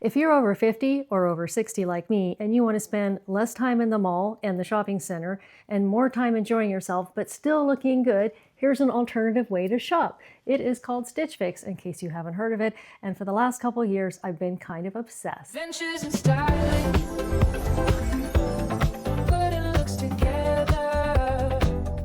If you're over 50 or over 60 like me and you want to spend less time in the mall and the shopping center and more time enjoying yourself but still looking good, here's an alternative way to shop. It is called Stitch Fix, in case you haven't heard of it, and for the last couple of years I've been kind of obsessed. Ventures in styling, putting looks together.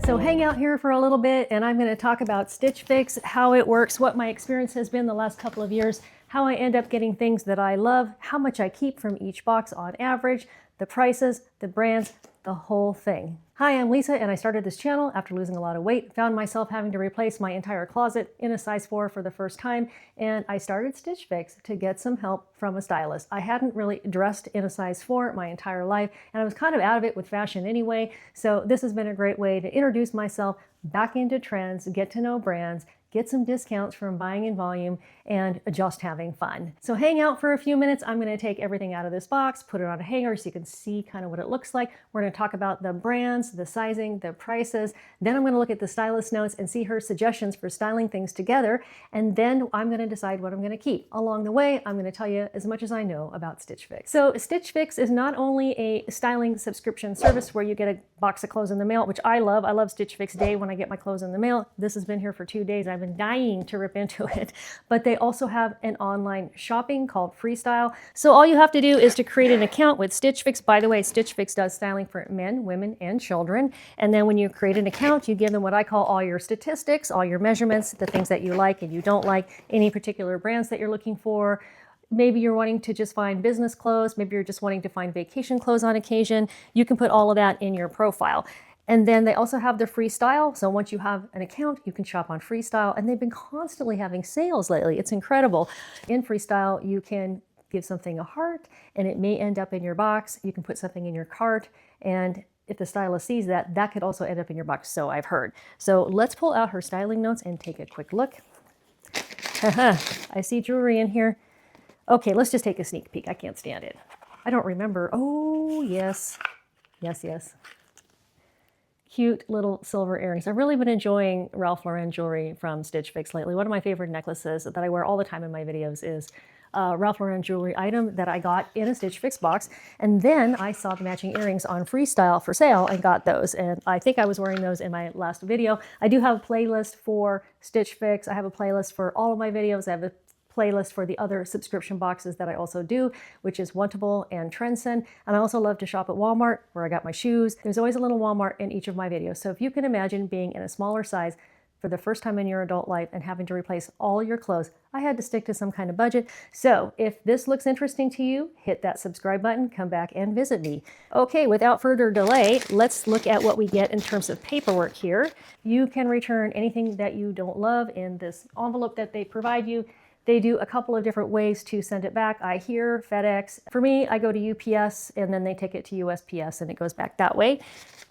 So hang out here for a little bit and I'm going to talk about Stitch Fix, how it works, what my experience has been the last couple of years, how I end up getting things that I love, how much I keep from each box on average, the prices, the brands, the whole thing. Hi, I'm Lisa and I started this channel after losing a lot of weight, found myself having to replace my entire closet in a size 4 for the first time, and I started Stitch Fix to get some help from a stylist. I hadn't really dressed in a size 4 my entire life and I was kind of out of it with fashion anyway, so this has been a great way to introduce myself back into trends, get to know brands, get some discounts from buying in volume, and just having fun. So hang out for a few minutes. I'm going to take everything out of this box, put it on a hanger so you can see kind of what it looks like. We're going to talk about the brands, the sizing, the prices. Then I'm going to look at the stylist notes and see her suggestions for styling things together. And then I'm going to decide what I'm going to keep. Along the way, I'm going to tell you as much as I know about Stitch Fix. So Stitch Fix is not only a styling subscription service where you get a box of clothes in the mail, which I love. I love Stitch Fix Day when I get my clothes in the mail. This has been here for 2 days. I've been dying to rip into it. But they also have an online shopping called Freestyle. So all you have to do is to create an account with Stitch Fix. By the way, Stitch Fix does styling for men, women, and children. And then when you create an account, you give them what I call all your statistics, all your measurements, the things that you like and you don't like, any particular brands that you're looking for. Maybe you're wanting to just find business clothes. Maybe you're just wanting to find vacation clothes on occasion. You can put all of that in your profile. And then they also have the Freestyle. So once you have an account, you can shop on Freestyle. And they've been constantly having sales lately. It's incredible. In Freestyle, you can give something a heart and it may end up in your box. You can put something in your cart. And if the stylist sees that, that could also end up in your box. So I've heard. So let's pull out her styling notes and take a quick look. I see jewelry in here. Okay, let's just take a sneak peek. I can't stand it. I don't remember. Oh, yes. Yes. Cute little silver earrings. I've really been enjoying Ralph Lauren jewelry from Stitch Fix lately. One of my favorite necklaces that I wear all the time in my videos is a Ralph Lauren jewelry item that I got in a Stitch Fix box. And then I saw the matching earrings on Freestyle for sale and got those. And I think I was wearing those in my last video. I do have a playlist for Stitch Fix. I have a playlist for all of my videos. I have a playlist for the other subscription boxes that I also do, which is Wantable and Trendsend. And I also love to shop at Walmart where I got my shoes. There's always a little Walmart in each of my videos. So if you can imagine being in a smaller size for the first time in your adult life and having to replace all your clothes, I had to stick to some kind of budget. So if this looks interesting to you, hit that subscribe button, come back and visit me. Okay, without further delay, let's look at what we get in terms of paperwork here. You can return anything that you don't love in this envelope that they provide you. They do a couple of different ways to send it back. I hear FedEx. For me, I go to UPS and then they take it to USPS and it goes back that way.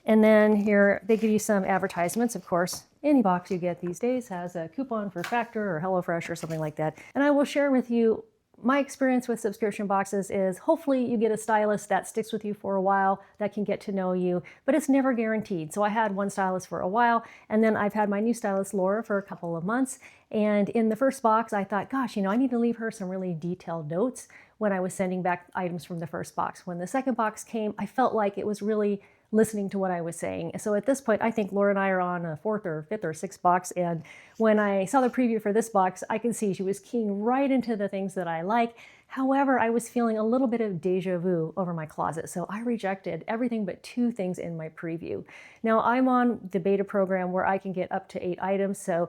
And then here they give you some advertisements, of course. Any box you get these days has a coupon for Factor or HelloFresh or something like that. And I will share with you my experience with subscription boxes is hopefully you get a stylist that sticks with you for a while, that can get to know you, but it's never guaranteed. So I had one stylist for a while, and then I've had my new stylist, Laura, for a couple of months. And in the first box, I thought, gosh, I need to leave her some really detailed notes when I was sending back items from the first box. When the second box came, I felt like it was really listening to what I was saying. So at this point, I think Laura and I are on a 4th or 5th or 6th box. And when I saw the preview for this box, I could see she was keying right into the things that I like. However, I was feeling a little bit of deja vu over my closet. So I rejected everything but 2 things in my preview. Now I'm on the beta program where I can get up to 8 items. So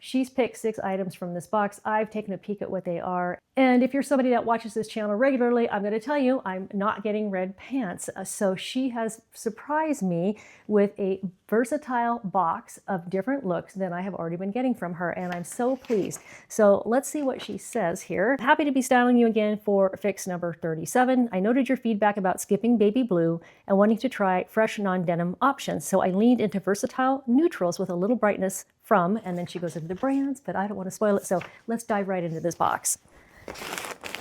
she's picked 6 items from this box. I've taken a peek at what they are. And if you're somebody that watches this channel regularly, I'm going to tell you I'm not getting red pants. So she has surprised me with a versatile box of different looks than I have already been getting from her. And I'm so pleased. So let's see what she says here. Happy to be styling you again for fix number 37. I noted your feedback about skipping baby blue and wanting to try fresh non-denim options. So I leaned into versatile neutrals with a little brightness from, and then she goes into the brands, but I don't want to spoil it. So let's dive right into this box.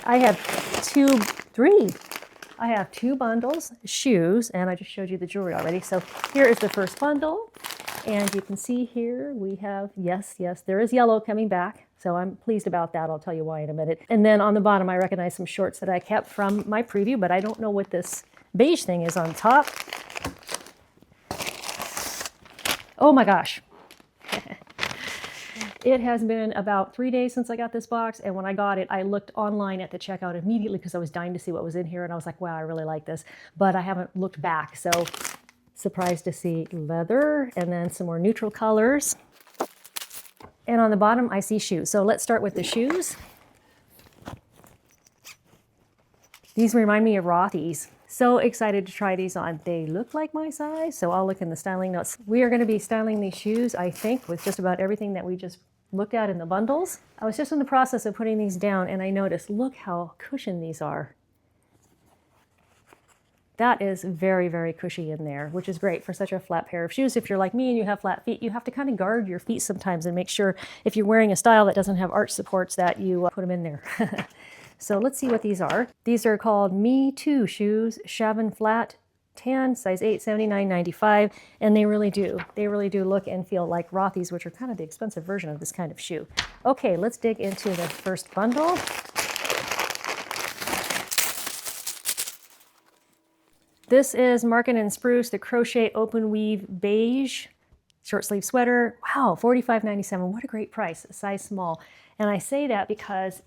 I have 2 bundles, shoes, and I just showed you the jewelry already. So here is the first bundle. And you can see here we have, yes, there is yellow coming back. So I'm pleased about that. I'll tell you why in a minute. And then on the bottom, I recognize some shorts that I kept from my preview, but I don't know what this beige thing is on top. Oh my gosh. It has been about 3 days since I got this box, and when I got it, I looked online at the checkout immediately because I was dying to see what was in here, and I was like, wow, I really like this, but I haven't looked back, so surprised to see leather, and then some more neutral colors. And on the bottom, I see shoes. So let's start with the shoes. These remind me of Rothy's. So excited to try these on. They look like my size, so I'll look in the styling notes. We are going to be styling these shoes, I think, with just about everything that we just looked at in the bundles. I was just in the process of putting these down, and I noticed, look how cushioned these are. That is very, very cushy in there, which is great for such a flat pair of shoes. If you're like me and you have flat feet, you have to kind of guard your feet sometimes and make sure if you're wearing a style that doesn't have arch supports that you put them in there. So let's see what these are. These are called Me Too shoes, Chavin Flat Tan, size 8, $79.95, and they really do look and feel like Rothy's, which are kind of the expensive version of this kind of shoe. Okay, let's dig into the first bundle. This is Markin & Spruce, the crochet open weave beige short sleeve sweater. Wow, $45.97, what a great price, size small. And I say that because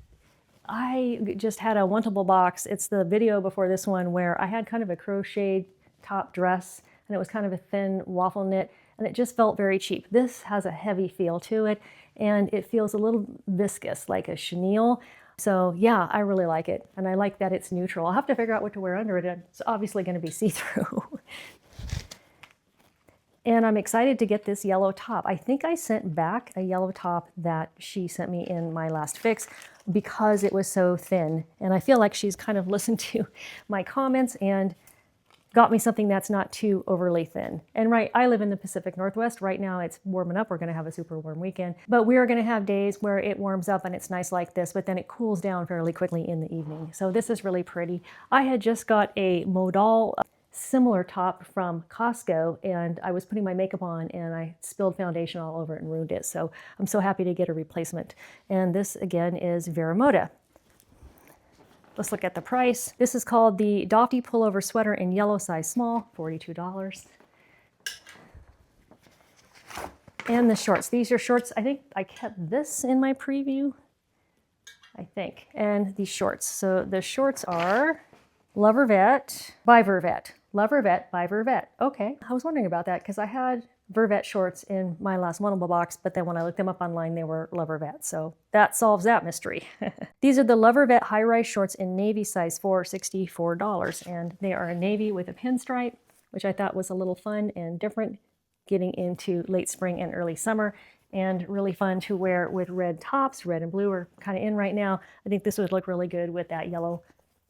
I just had a wantable box. It's the video before this one where I had kind of a crocheted top dress, and it was kind of a thin waffle knit, and it just felt very cheap. This has a heavy feel to it, and it feels a little viscous, like a chenille. So yeah, I really like it, and I like that it's neutral. I'll have to figure out what to wear under it. It's obviously going to be see-through. And I'm excited to get this yellow top. I think I sent back a yellow top that she sent me in my last fix because it was so thin. And I feel like she's kind of listened to my comments and got me something that's not too overly thin. And right, I live in the Pacific Northwest. Right now it's warming up. We're going to have a super warm weekend. But we are going to have days where it warms up and it's nice like this, but then it cools down fairly quickly in the evening. So this is really pretty. I had just got a modal similar top from Costco, and I was putting my makeup on and I spilled foundation all over it and ruined it. So I'm so happy to get a replacement. And this again is Vera Moda. Let's look at the price. This is called the Dofty Pullover Sweater in yellow, size small, $42. And the shorts. These are shorts. I think I kept this in my preview, I think. And these shorts. So the shorts are Lovervet by Vervet. Lovervet by Vervet. Okay, I was wondering about that because I had Vervet shorts in my last Wonderful box, but then when I looked them up online, they were Lovervet. So that solves that mystery. These are the Lovervet high-rise shorts in navy, size 4, $64. And they are a navy with a pinstripe, which I thought was a little fun and different getting into late spring and early summer, and really fun to wear with red tops. Red and blue are kind of in right now. I think this would look really good with that yellow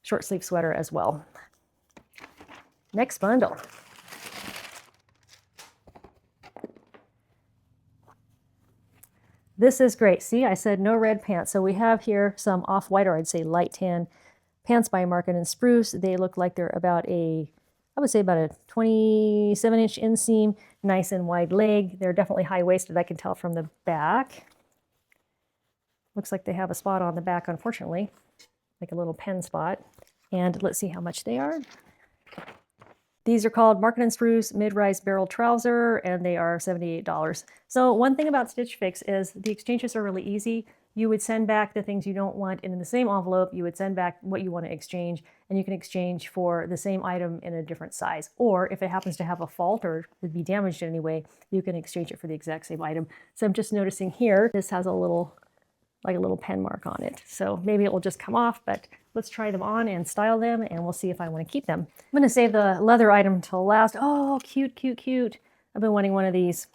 short sleeve sweater as well. Next bundle. This is great. See, I said no red pants. So we have here some off-white, or I'd say light tan pants by Markin & Spruce. They look like they're about I would say about a 27-inch inseam, nice and wide leg. They're definitely high-waisted, I can tell from the back. Looks like they have a spot on the back, unfortunately, like a little pen spot. And let's see how much they are. These are called Markin & Spruce mid-rise barrel trouser, and they are $78. So one thing about Stitch Fix is the exchanges are really easy. You would send back the things you don't want, and in the same envelope, you would send back what you want to exchange, and you can exchange for the same item in a different size. Or if it happens to have a fault or would be damaged in any way, you can exchange it for the exact same item. So I'm just noticing here, this has a little pen mark on it. So maybe it will just come off, but let's try them on and style them, and we'll see if I want to keep them. I'm going to save the leather item till last. Oh, cute, cute, cute. I've been wanting one of these.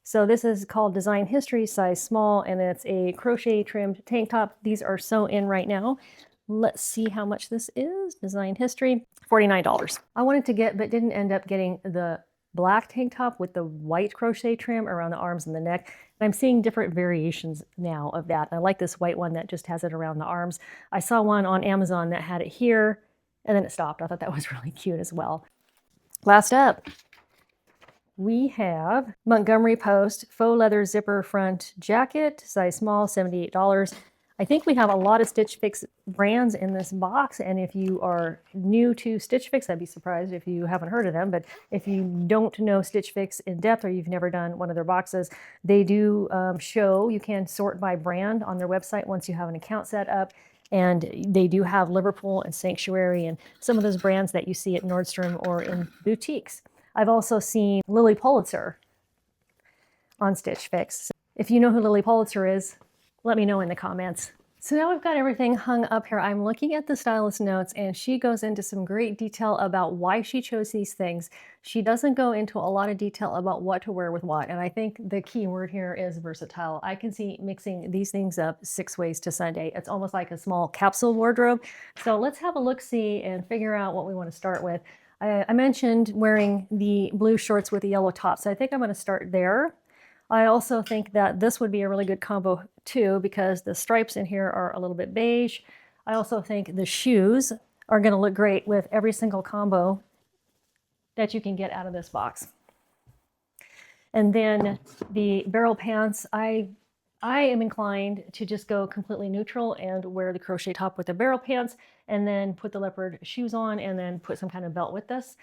So this is called Design History, size small, and it's a crochet trimmed tank top. These are so in right now. Let's see how much this is. Design History, $49. I wanted to get, but didn't end up getting the black tank top with the white crochet trim around the arms and the neck. And I'm seeing different variations now of that. I like this white one that just has it around the arms. I saw one on Amazon that had it here, and then it stopped. I thought that was really cute as well. Last up, We have Montgomery Post faux leather zipper front jacket, size small, $78. I think we have a lot of Stitch Fix brands in this box, and if you are new to Stitch Fix, I'd be surprised if you haven't heard of them, but if you don't know Stitch Fix in depth or you've never done one of their boxes, they do show, you can sort by brand on their website once you have an account set up, and they do have Liverpool and Sanctuary and some of those brands that you see at Nordstrom or in boutiques. I've also seen Lily Pulitzer on Stitch Fix. If you know who Lily Pulitzer is, let me know in the comments. So now we've got everything hung up here. I'm looking at the stylist notes and she goes into some great detail about why she chose these things. She doesn't go into a lot of detail about what to wear with what. And I think the key word here is versatile. I can see mixing these things up 6 ways to Sunday. It's almost like a small capsule wardrobe. So let's have a look-see and figure out what we want to start with. I mentioned wearing the blue shorts with the yellow top. So I think I'm going to start there. I also think that this would be a really good combo too because the stripes in here are a little bit beige. I also think the shoes are going to look great with every single combo that you can get out of this box. And then the barrel pants, I am inclined to just go completely neutral and wear the crochet top with the barrel pants and then put the leopard shoes on and then put some kind of belt with this.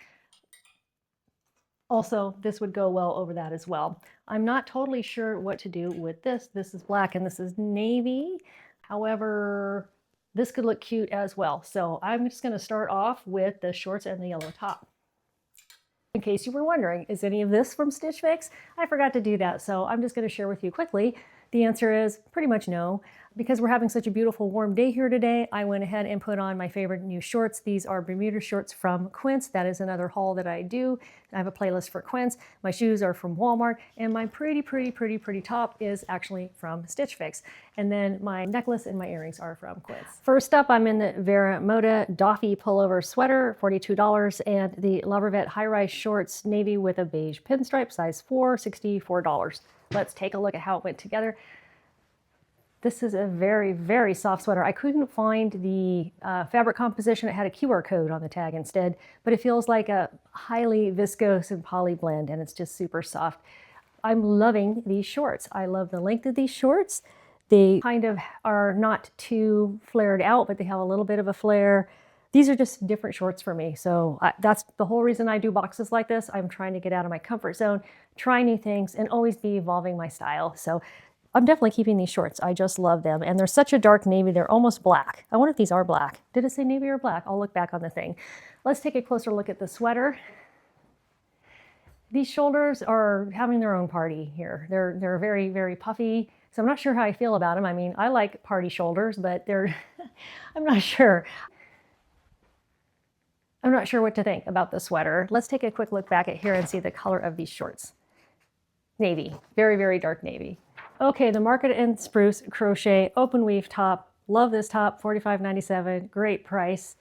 Also, this would go well over that as well. I'm not totally sure what to do with this. This is black and this is navy. However, this could look cute as well. So I'm just going to start off with the shorts and the yellow top. In case you were wondering, is any of this from Stitch Fix? I forgot to do that, so I'm just going to share with you quickly. The answer is pretty much no. Because we're having such a beautiful warm day here today, I went ahead and put on my favorite new shorts. These are Bermuda shorts from Quince. That is another haul that I do. I have a playlist for Quince. My shoes are from Walmart, and my pretty top is actually from Stitch Fix. And then my necklace and my earrings are from Quince. First up, I'm in the Vera Moda Doffy pullover sweater, $42, and the La Ravette high-rise shorts, navy with a beige pinstripe, size 4, $64. Let's take a look at how it went together. This is a very soft sweater. I couldn't find the fabric composition. It had a QR code on the tag instead, but it feels like a highly viscose and poly blend, and it's just super soft. I'm loving these shorts. I love the length of these shorts. They kind of are not too flared out, but they have a little bit of a flare. These are just different shorts for me. So that's the whole reason I do boxes like this. I'm trying to get out of my comfort zone, try new things, and always be evolving my style. So I'm definitely keeping these shorts. I just love them. And they're such a dark navy. They're almost black. I wonder if these are black. Did it say navy or black? I'll look back on the thing. Let's take a closer look at the sweater. These shoulders are having their own party here. They're very puffy. So I'm not sure how I feel about them. I mean, I like party shoulders, but they're, I'm not sure. I'm not sure what to think about the sweater. Let's take a quick look back at here and see the color of these shorts. Navy, very dark navy. Okay, the Market and Spruce crochet open weave top. Love this top, $45.97, great price.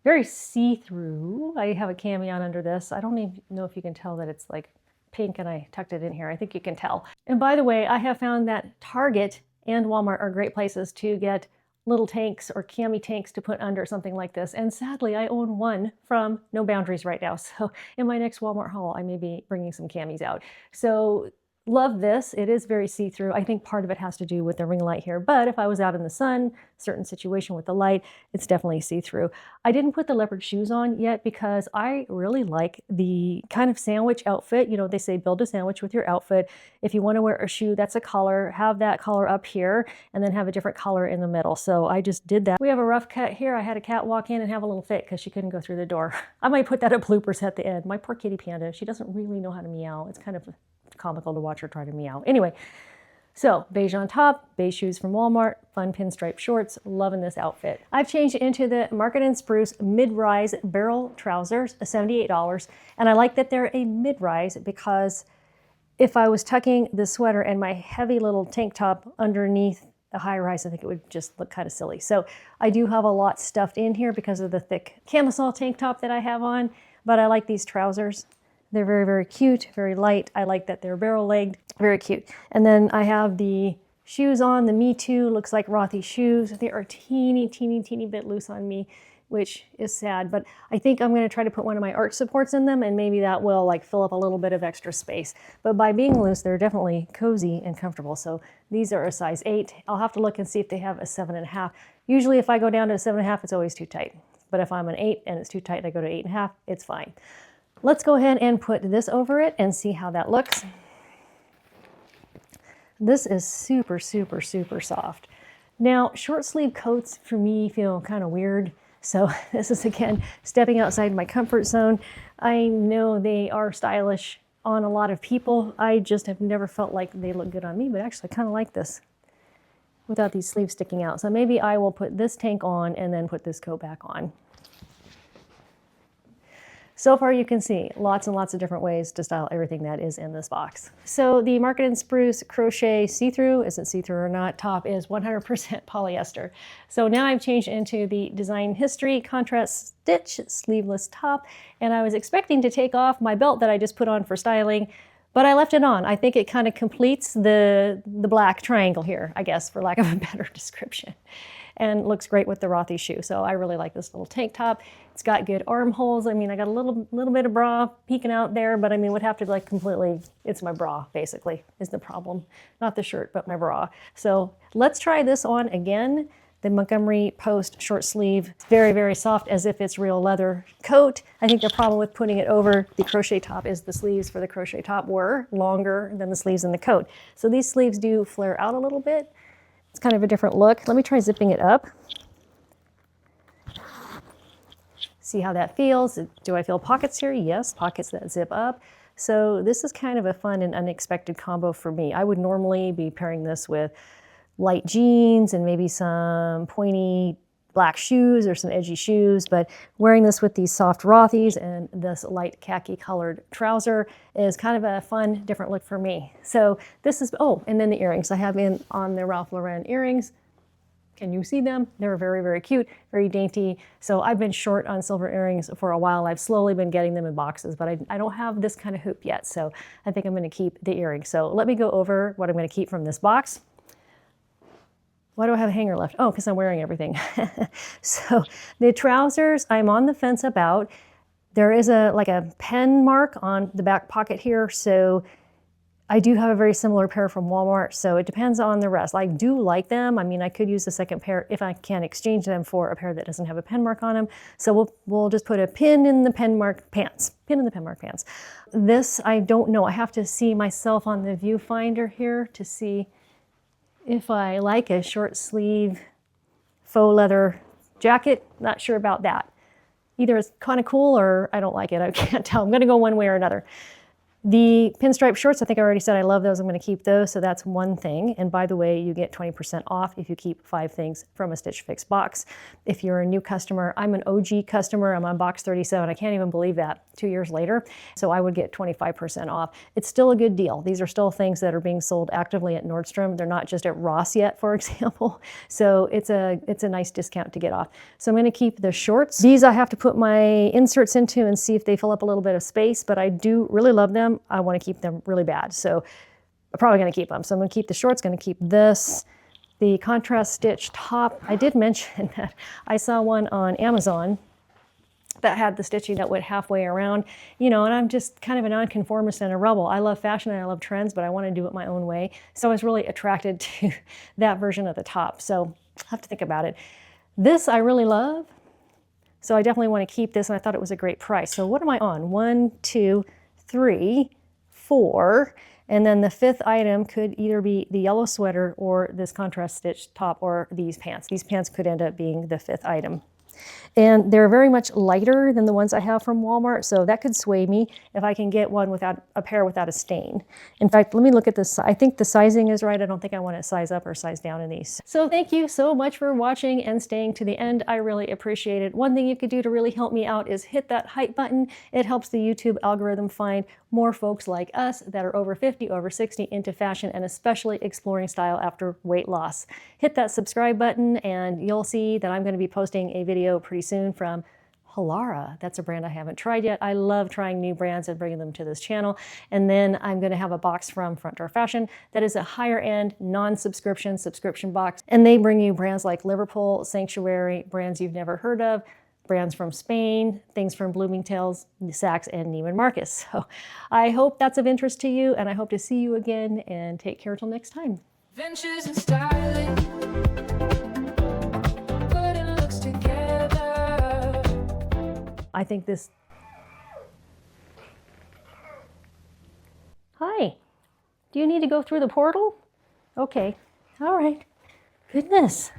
Very see-through. I have a cami on under this. I don't even know if you can tell that it's like pink and I tucked it in here. I think you can tell. And by the way, I have found that Target and Walmart are great places to get little tanks or cami tanks to put under something like this. And sadly, I own one from No Boundaries right now. So in my next Walmart haul, I may be bringing some camis out. So love this. It is very see-through. I think part of it has to do with the ring light here, but if I was out in the sun, certain situation with the light, it's definitely see-through. I didn't put the leopard shoes on yet because I really like the kind of sandwich outfit. You know, they say build a sandwich with your outfit. If you want to wear a shoe that's a collar, have that collar up here and then have a different color in the middle. So I just did that. We have a rough cut here. I had a cat walk in and have a little fit because she couldn't go through the door. I might put that at bloopers at the end. My poor kitty panda, she doesn't really know how to meow. It's kind of comical to watch her try to meow. Anyway, so beige on top, beige shoes from Walmart, fun pinstripe shorts, loving this outfit. I've changed into the Market and Spruce mid-rise barrel trousers, $78. And I like that they're a mid-rise because if I was tucking the sweater and my heavy little tank top underneath a high rise, I think it would just look kind of silly. So I do have a lot stuffed in here because of the thick camisole tank top that I have on, but I like these trousers. They're very cute, very light. I like that they're barrel-legged, very cute. And then I have the shoes on, the Me Too, looks like Rothy shoes. They are teeny bit loose on me. which is sad, but I think I'm going to try to put one of my arch supports in them, and maybe that will like fill up a little bit of extra space. But by being loose, they're definitely cozy and comfortable. So these are a size 8. I'll have to look and see if they have a 7.5. Usually if I go down to a 7.5, it's always too tight. But if I'm an 8 and it's too tight and I go to 8.5, it's fine. Let's go ahead and put this over it and see how that looks. This is super, super, super soft. Now, short sleeve coats for me feel kind of weird. So this is, again, stepping outside my comfort zone. I know they are stylish on a lot of people. I just have never felt like they look good on me, but actually I kind of like this without these sleeves sticking out. So maybe I will put this tank on and then put this coat back on. So far you can see lots and lots of different ways to style everything that is in this box. So the Market and Spruce crochet see-through, is it see-through or not, top is 100% polyester. So now I've changed into the Design History contrast stitch sleeveless top, and I was expecting to take off my belt that I just put on for styling, but I left it on. I think it kind of completes the black triangle here, I guess, for lack of a better description. And looks great with the Rothy shoe. So I really like this little tank top. It's got good armholes. I mean, I got a little bit of bra peeking out there, but I mean, would have to like completely, it's my bra basically is the problem. Not the shirt, but my bra. So let's try this on again. The Montgomery Post short sleeve. It's very, very soft as if it's real leather coat. I think the problem with putting it over the crochet top is the sleeves for the crochet top were longer than the sleeves in the coat. So these sleeves do flare out a little bit. It's kind of a different look. Let me try zipping it up. See how that feels. Do I feel pockets here? Yes, pockets that zip up. So this is kind of a fun and unexpected combo for me. I would normally be pairing this with light jeans and maybe some pointy black shoes or some edgy shoes, but wearing this with these soft Rothy's and this light khaki colored trouser is kind of a fun, different look for me. So this is, oh, and then the earrings. I have in on the Ralph Lauren earrings. Can you see them? They're very, very cute, very dainty. So I've been short on silver earrings for a while. I've slowly been getting them in boxes, but I don't have this kind of hoop yet. So I think I'm gonna keep the earrings. So let me go over what I'm gonna keep from this box. Why do I have a hanger left? Oh, because I'm wearing everything. So the trousers, I'm on the fence about. There is like a pen mark on the back pocket here. So I do have a very similar pair from Walmart. So it depends on the rest. I do like them. I mean, I could use the second pair if I can exchange them for a pair that doesn't have a pen mark on them. So we'll just put a pin in the pen mark pants. Pin in the pen mark pants. This, I don't know. I have to see myself on the viewfinder here to see if I like a short sleeve faux leather jacket. Not sure about that. Either it's kind of cool or I don't like it. I can't tell. I'm going to go one way or another. The pinstripe shorts, I think I already said I love those. I'm going to keep those. So that's one thing. And by the way, you get 20% off if you keep 5 things from a Stitch Fix box. If you're a new customer, I'm an OG customer. I'm on box 37. I can't even believe that 2 years later. So I would get 25% off. It's still a good deal. These are still things that are being sold actively at Nordstrom. They're not just at Ross yet, for example. So it's a nice discount to get off. So I'm going to keep the shorts. These I have to put my inserts into and see if they fill up a little bit of space, but I do really love them. I want to keep them really bad. So I'm probably going to keep them. So I'm going to keep the shorts, going to keep this. The contrast stitch top, I did mention that I saw one on Amazon that had the stitching that went halfway around, you know, and I'm just kind of a nonconformist and a rebel. I love fashion and I love trends, but I want to do it my own way. So I was really attracted to that version of the top. So I'll have to think about it. This I really love. So I definitely want to keep this, and I thought it was a great price. So what am I on? 1, 2, 3, 4, and then the 5th item could either be the yellow sweater or this contrast stitch top or these pants. These pants could end up being the 5th item. And they're very much lighter than the ones I have from Walmart, so that could sway me if I can get one without a pair without a stain. In fact, let me look at this. I think the sizing is right. I don't think I want to size up or size down in these. So thank you so much for watching and staying to the end. I really appreciate it. One thing you could do to really help me out is hit that hype button. It helps the YouTube algorithm find more folks like us that are over 50, over 60 into fashion and especially exploring style after weight loss. Hit that subscribe button and you'll see that I'm going to be posting a video pretty soon from Halara. That's a brand I haven't tried yet. I love trying new brands and bringing them to this channel. And then I'm going to have a box from Front Door Fashion that is a higher end, non-subscription subscription box. And they bring you brands like Liverpool, Sanctuary, brands you've never heard of, brands from Spain, things from Bloomingdale's, Saks, and Neiman Marcus. So I hope that's of interest to you, and I hope to see you again, and take care till next time. Ventures in styling, putting looks together. I think this... Hi, do you need to go through the portal? Okay, all right. Goodness.